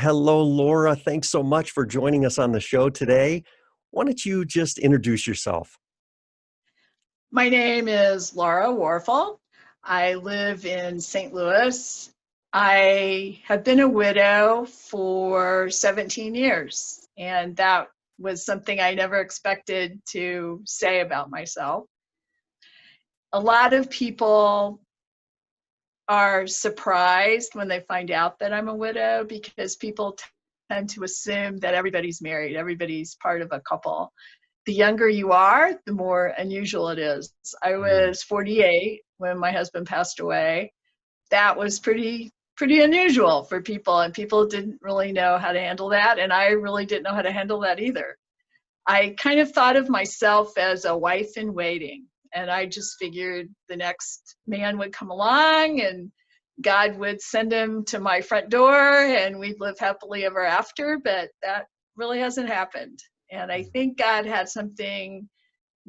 Hello, Laura. Thanks so much for joining us on the show today. Why don't you just introduce yourself? My name is Laura Warfel. I live in St. Louis. I have been a widow for 17 years, and that was something I never expected to say about myself. A lot of people are surprised when they find out that I'm a widow because people tend to assume that everybody's married, everybody's part of a couple. The younger you are, the more unusual it is. I was 48 when my husband passed away. That was pretty unusual for people, and people didn't really know how to handle that, and I really didn't know how to handle that either. I kind of thought of myself as a wife in waiting, and I just figured the next man would come along and God would send him to my front door and we'd live happily ever after, but that really hasn't happened. And I think God had something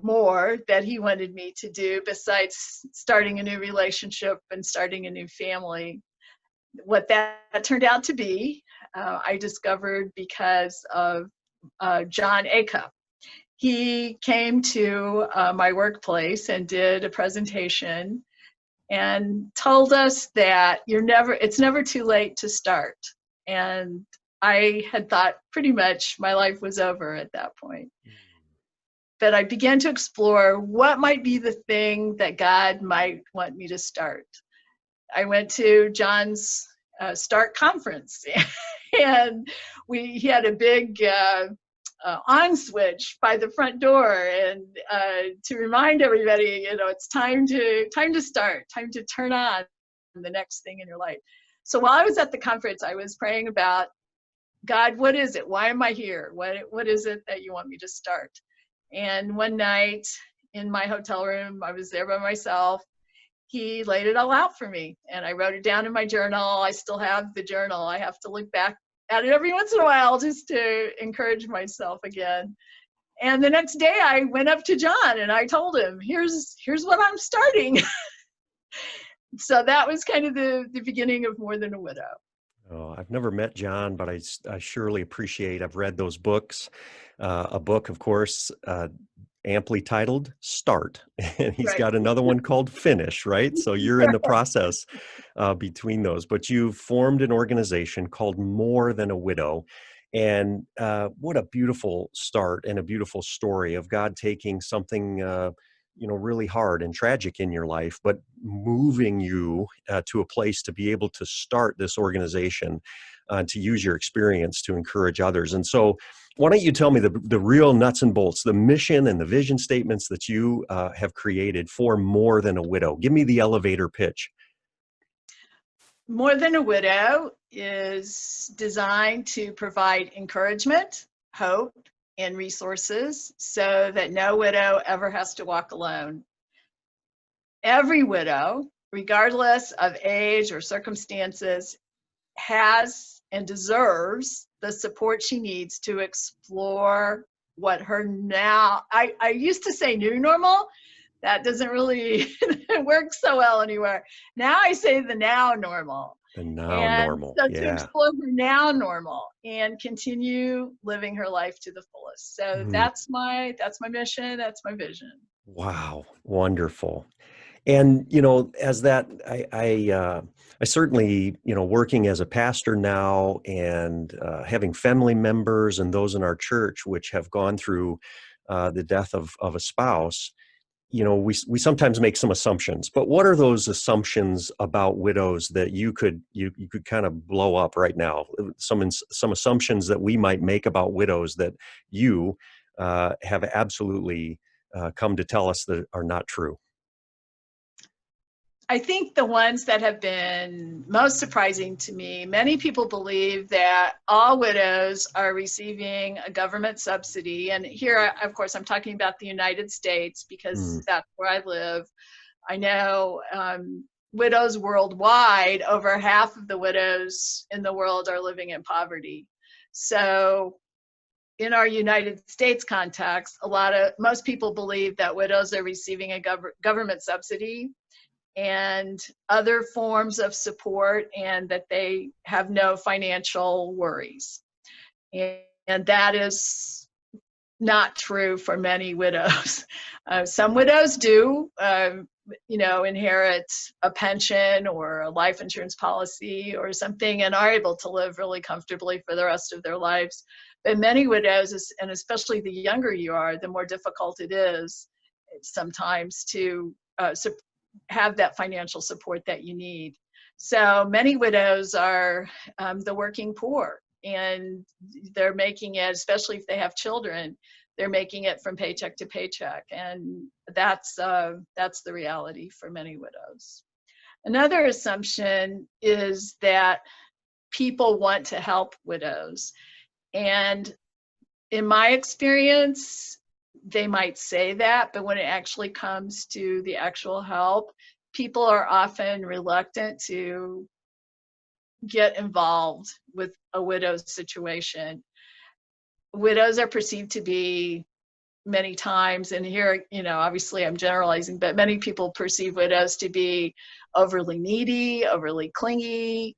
more that he wanted me to do besides starting a new relationship and starting a new family. What that turned out to be, I discovered because of Jon Acuff. He came to my workplace and did a presentation and told us that it's never too late to start. And I had thought pretty much my life was over at that point. But I began to explore what might be the thing that God might want me to start. I went to John's Start conference, and he had a big on switch by the front door, and to remind everybody, it's time to start, time to turn on the next thing in your life. So while I was at the conference, I was praying about, God, what is it? Why am I here? What is it that you want me to start? And one night in my hotel room, I was there by myself. He laid it all out for me, and I wrote it down in my journal. I still have the journal. I have to look back at it every once in a while just to encourage myself again. And the next day I went up to Jon and I told him, here's what I'm starting. So that was kind of the beginning of More Than a Widow. Oh, I've never met Jon, but I surely appreciate. I've read those books. A book, of course, amply titled Start, and he's Right. got another one called Finish, right? So you're in the process between those. But you've formed an organization called More Than a Widow. And what a beautiful start and a beautiful story of God taking something really hard and tragic in your life, but moving you to a place to be able to start this organization, to use your experience to encourage others. And so why don't you tell me the real nuts and bolts, the mission and the vision statements that you have created for More Than a Widow? Give me the elevator pitch. More Than a Widow is designed to provide encouragement, hope, and resources so that no widow ever has to walk alone. Every widow, regardless of age or circumstances, has and deserves the support she needs to explore what her now, I used to say new normal. That doesn't really work so well anymore. Now I say the now normal. The now And normal. so to Yeah. explore her now normal and continue living her life to the fullest. So that's my mission. That's my vision. Wow. Wonderful. And, as that, I certainly, working as a pastor now and having family members and those in our church which have gone through the death of a spouse, we sometimes make some assumptions. But what are those assumptions about widows that you could kind of blow up right now? Some assumptions that we might make about widows that you have absolutely come to tell us that are not true. I think the ones that have been most surprising to me, many people believe that all widows are receiving a government subsidy. And here, of course, I'm talking about the United States because that's where I live. I know widows worldwide, over half of the widows in the world are living in poverty. So in our United States context, most people believe that widows are receiving a government subsidy. and other forms of support, and that they have no financial worries. And that is not true for many widows. Some widows do, inherit a pension or a life insurance policy or something and are able to live really comfortably for the rest of their lives. But many widows, and especially the younger you are, the more difficult it is sometimes to have that financial support that you need. So many widows are the working poor, and they're making it, especially if they have children, they're making it from paycheck to paycheck, and that's the reality for many widows. Another assumption is that people want to help widows, and in my experience, they might say that, but when it actually comes to the actual help, people are often reluctant to get involved with a widow's situation. Widows are perceived to be many times, and here, obviously I'm generalizing, but many people perceive widows to be overly needy, overly clingy,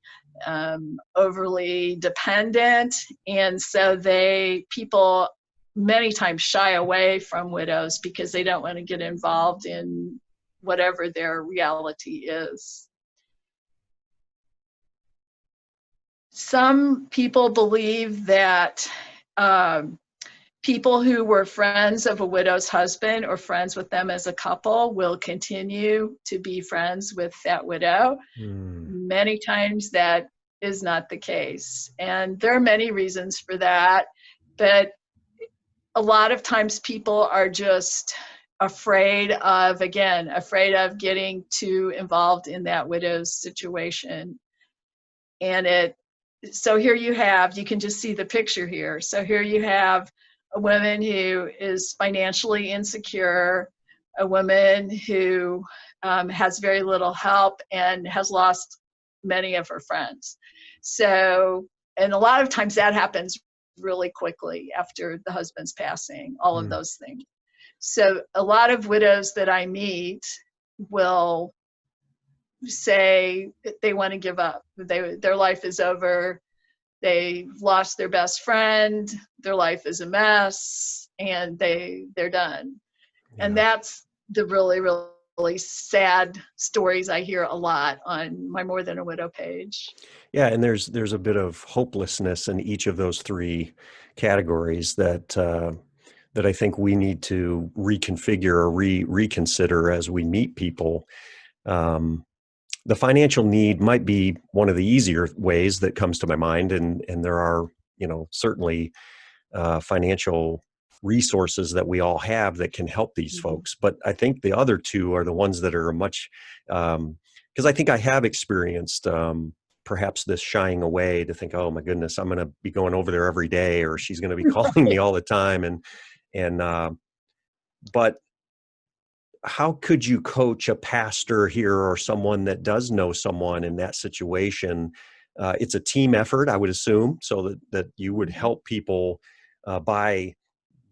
overly dependent. And so people many times shy away from widows because they don't want to get involved in whatever their reality is. Some people believe that people who were friends of a widow's husband or friends with them as a couple will continue to be friends with that widow. Many times that is not the case. And there are many reasons for that, but a lot of times people are just afraid of getting too involved in that widow's situation. And so here you can just see the picture here. So here you have a woman who is financially insecure, a woman who has very little help and has lost many of her friends. So, and a lot of times that happens really quickly after the husband's passing, all of those things. So a lot of widows that I meet will say they want to give up. Their life is over. They've lost their best friend. Their life is a mess, and they're done. Yeah. And that's the really, really sad stories I hear a lot on my More Than a Widow page. Yeah, and there's a bit of hopelessness in each of those three categories that I think we need to reconfigure or reconsider as we meet people. The financial need might be one of the easier ways that comes to my mind, and there are, certainly financial resources that we all have that can help these folks. But I think the other two are the ones that are much, because I think I have experienced perhaps this shying away to think, oh my goodness, I'm going to be going over there every day, or she's going to be calling me all the time, but how could you coach a pastor here or someone that does know someone in that situation? It's a team effort, I would assume, so that you would help people by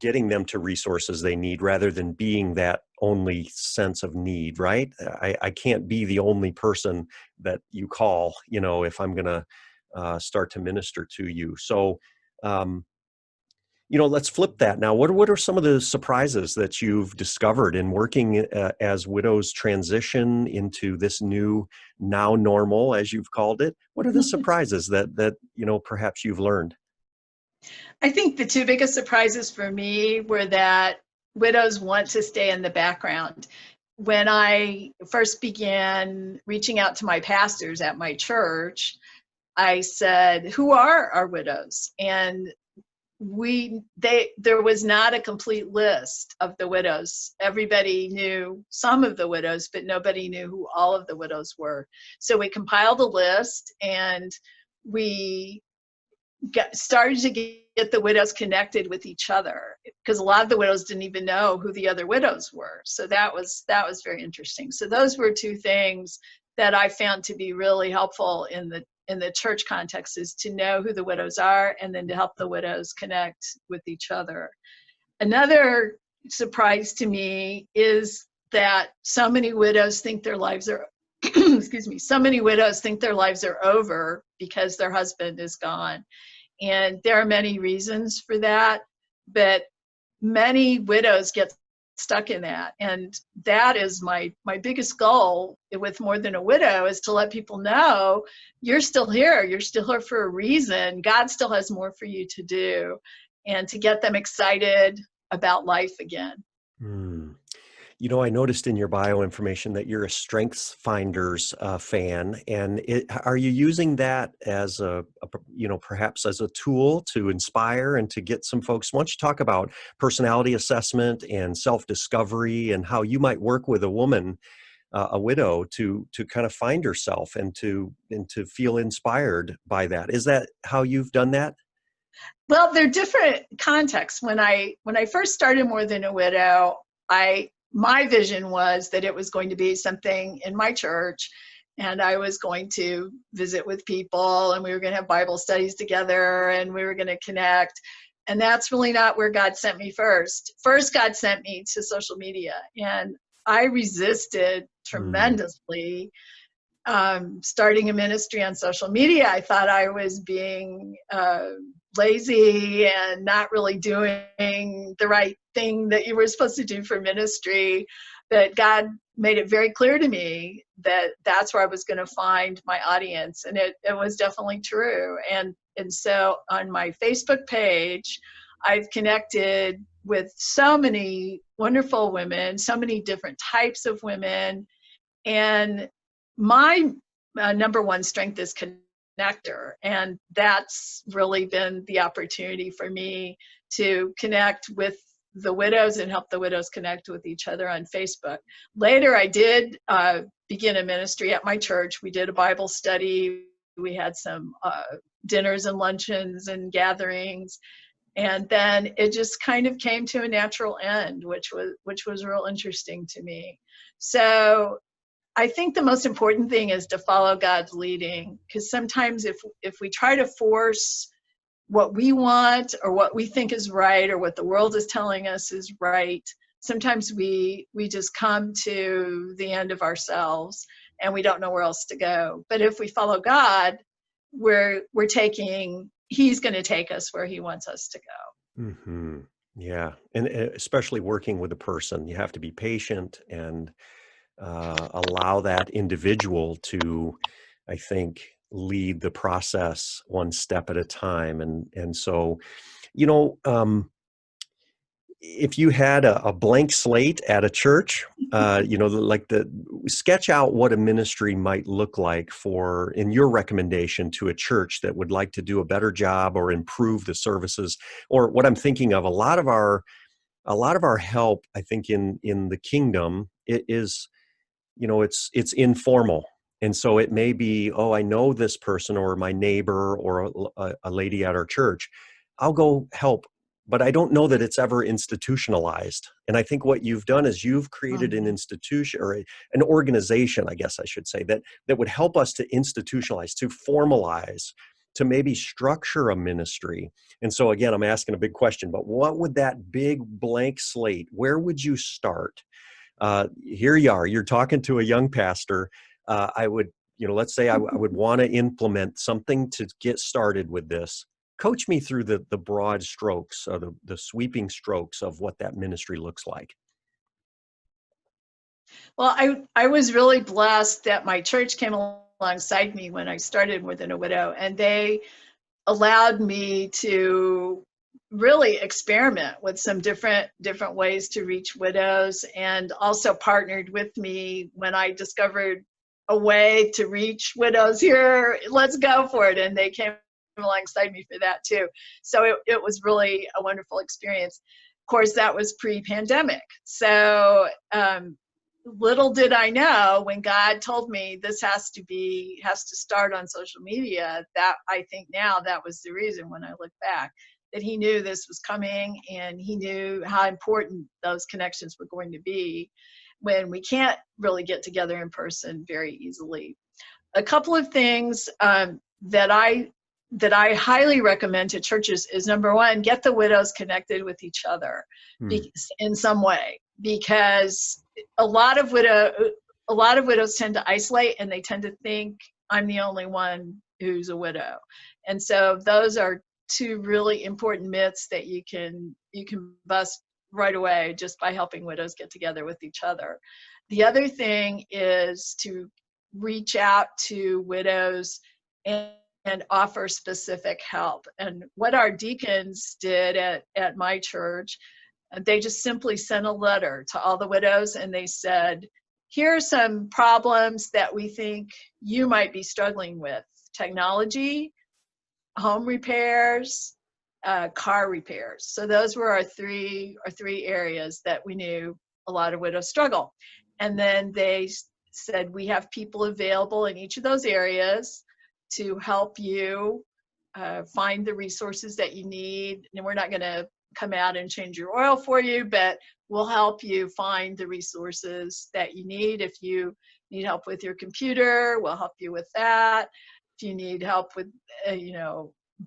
getting them to resources they need rather than being that only sense of need, right? I can't be the only person that you call, if I'm going to start to minister to you. So, let's flip that now. What are some of the surprises that you've discovered in working as widows transition into this new now normal, as you've called it? What are the surprises that perhaps you've learned? I think the two biggest surprises for me were that widows want to stay in the background. When I first began reaching out to my pastors at my church, I said, "Who are our widows?" And there was not a complete list of the widows. Everybody knew some of the widows, but nobody knew who all of the widows were. So we compiled a list, and we started to get the widows connected with each other, because a lot of the widows didn't even know who the other widows were. So that was very interesting. So those were two things that I found to be really helpful in the church context, is to know who the widows are and then to help the widows connect with each other. Another surprise to me is that so many widows think their lives are excuse me, so many widows think their lives are over because their husband is gone. And there are many reasons for that, but many widows get stuck in that. And that is my biggest goal with More Than a Widow, is to let people know you're still here. You're still here for a reason. God still has more for you to do, and to get them excited about life again. Hmm. I noticed in your bio information that you're a Strengths Finders fan, and are you using that as perhaps as a tool to inspire and to get some folks? Why don't you talk about personality assessment and self-discovery, and how you might work with a woman, a widow, to kind of find herself and to feel inspired by that? Is that how you've done that? Well, they're different contexts. When I first started More Than a Widow, my vision was that it was going to be something in my church, and I was going to visit with people, and we were going to have Bible studies together, and we were going to connect. And that's really not where God sent me first. First, God sent me to social media, and I resisted Mm, tremendously starting a ministry on social media. I thought I was being lazy and not really doing the right thing that you were supposed to do for ministry. But God made it very clear to me that that's where I was going to find my audience. And it was definitely true. And so on my Facebook page, I've connected with so many wonderful women, so many different types of women. And my number one strength is connector. And that's really been the opportunity for me to connect with the widows and help the widows connect with each other on Facebook. Later, I did begin a ministry at my church. We did a Bible study. We had some dinners and luncheons and gatherings. And then it just kind of came to a natural end, which was real interesting to me. So I think the most important thing is to follow God's leading, because sometimes if we try to force what we want or what we think is right or what the world is telling us is right, sometimes we just come to the end of ourselves and we don't know where else to go. But if we follow God, He's going to take us where He wants us to go. hmm Yeah, and especially working with a person, you have to be patient and allow that individual to, I think, lead the process one step at a time. And so, you know, um, if you had a blank slate at a church, like the sketch out what a ministry might look like for, in your recommendation to a church that would like to do a better job or improve the services, or what I'm thinking of, a lot of our help, I think, in the kingdom, it is, it's informal. And so it may be, oh, I know this person or my neighbor or a lady at our church. I'll go help, but I don't know that it's ever institutionalized. And I think what you've done is you've created an Mhm. institution, or an organization, I guess I should say, that would help us to institutionalize, to formalize, to maybe structure a ministry. And so again, I'm asking a big question, but what would that big blank slate, where would you start? Here you are, you're talking to a young pastor. I would, let's say I would want to implement something to get started with this. Coach me through the broad strokes, the sweeping strokes of what that ministry looks like. Well, I was really blessed that my church came alongside me when I started More Than a Widow, and they allowed me to really experiment with some different ways to reach widows, and also partnered with me when I discovered a way to reach widows here. Let's go for it. And they came alongside me for that too. So it was really a wonderful experience. Of course, that was pre-pandemic. So little did I know, when God told me this has to start on social media, that I think now that was the reason, when I look back, that He knew this was coming, and He knew how important those connections were going to be when we can't really get together in person very easily. A couple of things that I highly recommend to churches is, number one, get the widows connected with each other Hmm. in some way, because a lot of a lot of widows tend to isolate, and they tend to think I'm the only one who's a widow. And so those are two really important myths that you can bust right away just by helping widows get together with each other. The other thing is to reach out to widows and offer specific help. And what our deacons did at my church, they just simply sent a letter to all the widows, and they said, here are some problems that we think you might be struggling with: technology, home repairs, car repairs. So those were our three areas that we knew a lot of widows struggle. And then they said, we have people available in each of those areas to help you find the resources that you need. And we're not going to come out and change your oil for you, but we'll help you find the resources that you need. If you need help with your computer, we'll help you with that. If you need help with,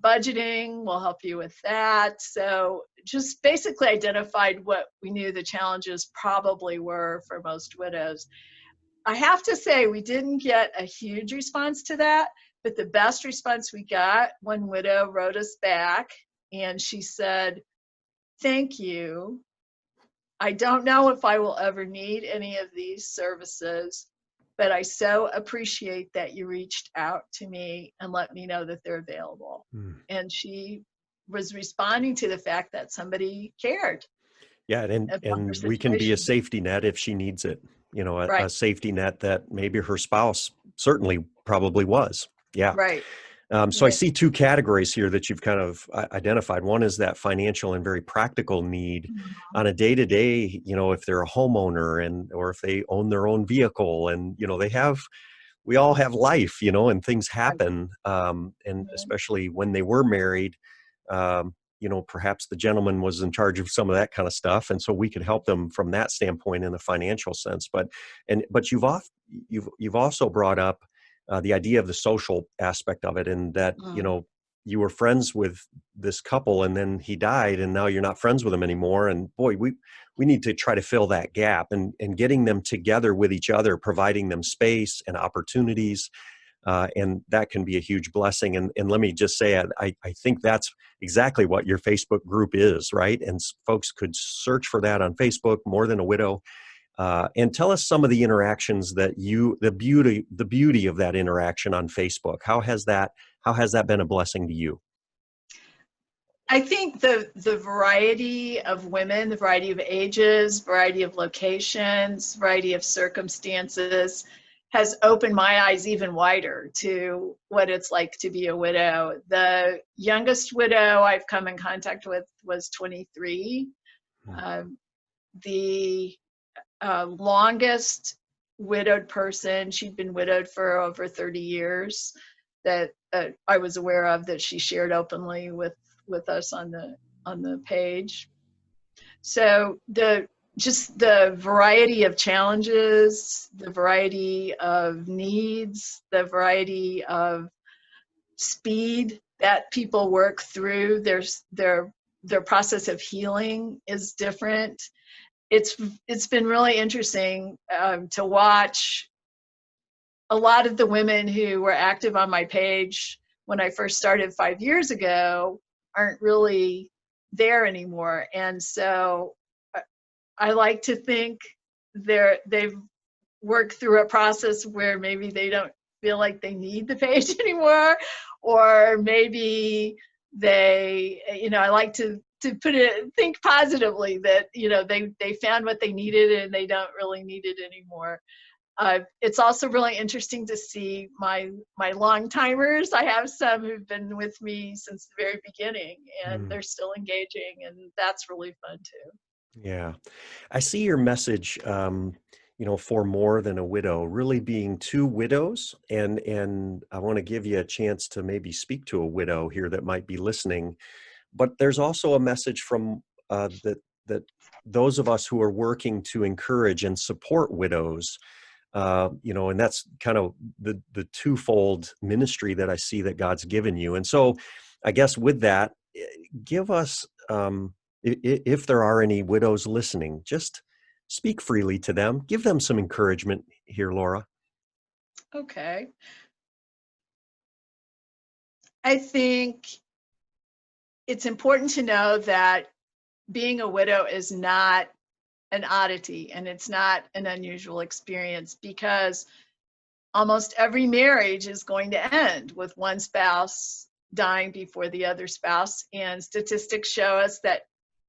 budgeting, we'll help you with that. So just basically identified what we knew the challenges probably were for most widows. I have to say, we didn't get a huge response to that, but the best response we got, one widow wrote us back, and she said, thank you. I don't know if I will ever need any of these services, but I so appreciate that you reached out to me and let me know that they're available. And she was responding to the fact that somebody cared. Yeah, and we can be a safety net if she needs it. Right. A safety net that maybe her spouse certainly probably was. Yeah. Right. So I see two categories here that you've kind of identified. One is that financial and very practical need on a day-to-day, if they're a homeowner or if they own their own vehicle, and, we all have life, and things happen. And especially when they were married, perhaps the gentleman was in charge of some of that kind of stuff. And so we could help them from that standpoint in the financial sense. But you've also brought up the idea of the social aspect of it, and that, you were friends with this couple and then he died and now you're not friends with him anymore. And boy, we need to try to fill that gap, and getting them together with each other, providing them space and opportunities. And that can be a huge blessing. And let me just say, I think that's exactly what your Facebook group is, right? And folks could search for that on Facebook, More Than a Widow. And tell us some of the interactions that the beauty of that interaction on Facebook. How has that been a blessing to you? I think the variety of women, the variety of ages, variety of locations, variety of circumstances has opened my eyes even wider to what it's like to be a widow. The youngest widow I've come in contact with was 23. The longest widowed person, she'd been widowed for over 30 years, that I was aware of, that she shared openly with us on the page. So just the variety of challenges, the variety of needs, the variety of speed that people work through their process of healing is different. It's been really interesting to watch. A lot of the women who were active on my page when I first started 5 years ago aren't really there anymore. And so I like to think they've worked through a process where maybe they don't feel like they need the page anymore, or maybe they, I like to think positively that, they found what they needed and they don't really need it anymore. It's also really interesting to see my long timers. I have some who've been with me since the very beginning, and they're still engaging, and that's really fun too. Yeah. I see your message, for More Than a Widow, really being two widows. And I want to give you a chance to maybe speak to a widow here that might be listening. But there's also a message from that those of us who are working to encourage and support widows, and that's kind of the twofold ministry that I see that God's given you. And so I guess with that, give us, if there are any widows listening, just Speak freely to them. Give them some encouragement here, Laura. Okay. I think it's important to know that being a widow is not an oddity and it's not an unusual experience, because almost every marriage is going to end with one spouse dying before the other spouse. And statistics show us that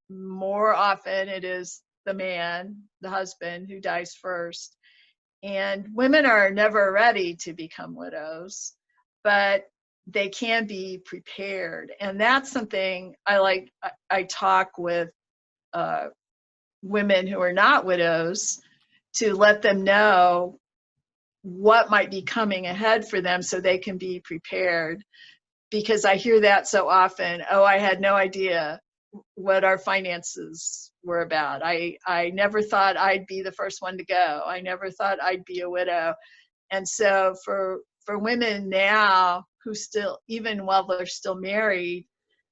more often it is the man, the husband, who dies first. And women are never ready to become widows, but they can be prepared. And that's something I like. I talk with women who are not widows to let them know what might be coming ahead for them so they can be prepared. Because I hear that so often. Oh, I had no idea what our finances were about. I never thought I'd be the first one to go. I never thought I'd be a widow. And so for women now who still, even while they're still married,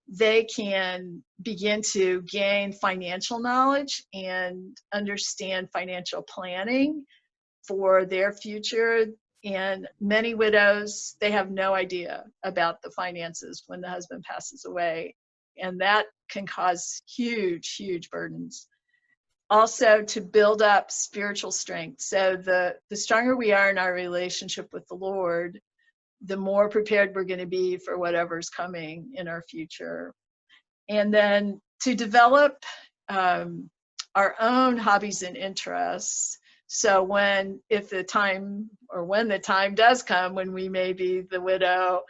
they can begin to gain financial knowledge and understand financial planning for their future. And many widows, they have no idea about the finances when the husband passes away. And that can cause huge, huge burdens. Also, to build up spiritual strength. So the stronger we are in our relationship with the Lord, the more prepared we're going to be for whatever's coming in our future. And then to develop our own hobbies and interests. So when the time does come when we may be the widow,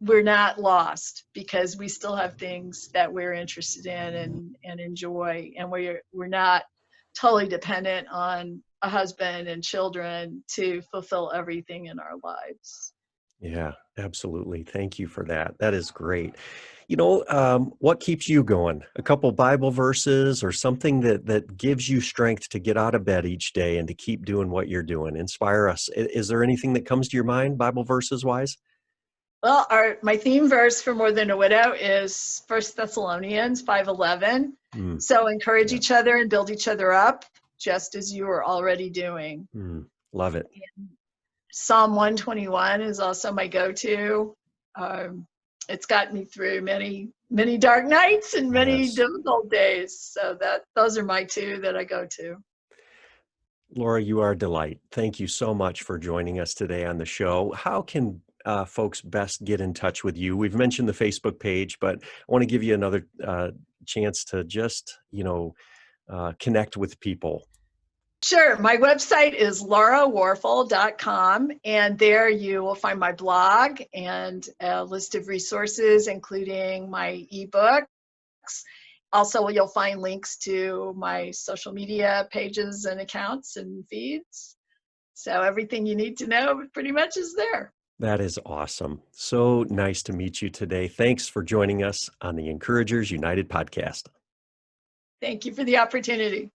we're not lost, because we still have things that we're interested in and enjoy, and we're not totally dependent on a husband and children to fulfill everything in our lives. Yeah, absolutely. Thank you for that. That is great. What keeps you going? A couple Bible verses or something that gives you strength to get out of bed each day and to keep doing what you're doing. Inspire us. Is there anything that comes to your mind, Bible verses wise? Well, my theme verse for More Than a Widow is 1 Thessalonians 5:11. Mm, So encourage yeah. each other and build each other up, just as you are already doing. Love it. Psalm 121 is also my go-to. It's gotten me through many, many dark nights and many Yes. difficult days. So those are my two that I go to. Laura, you are a delight. Thank you so much for joining us today on the show. How can folks best get in touch with you? We've mentioned the Facebook page, but I want to give you another chance to just, connect with people. Sure. My website is laurawarfel.com, and there you will find my blog and a list of resources, including my ebooks. Also, you'll find links to my social media pages and accounts and feeds. So everything you need to know pretty much is there. That is awesome. So nice to meet you today. Thanks for joining us on the Encouragers United podcast. Thank you for the opportunity.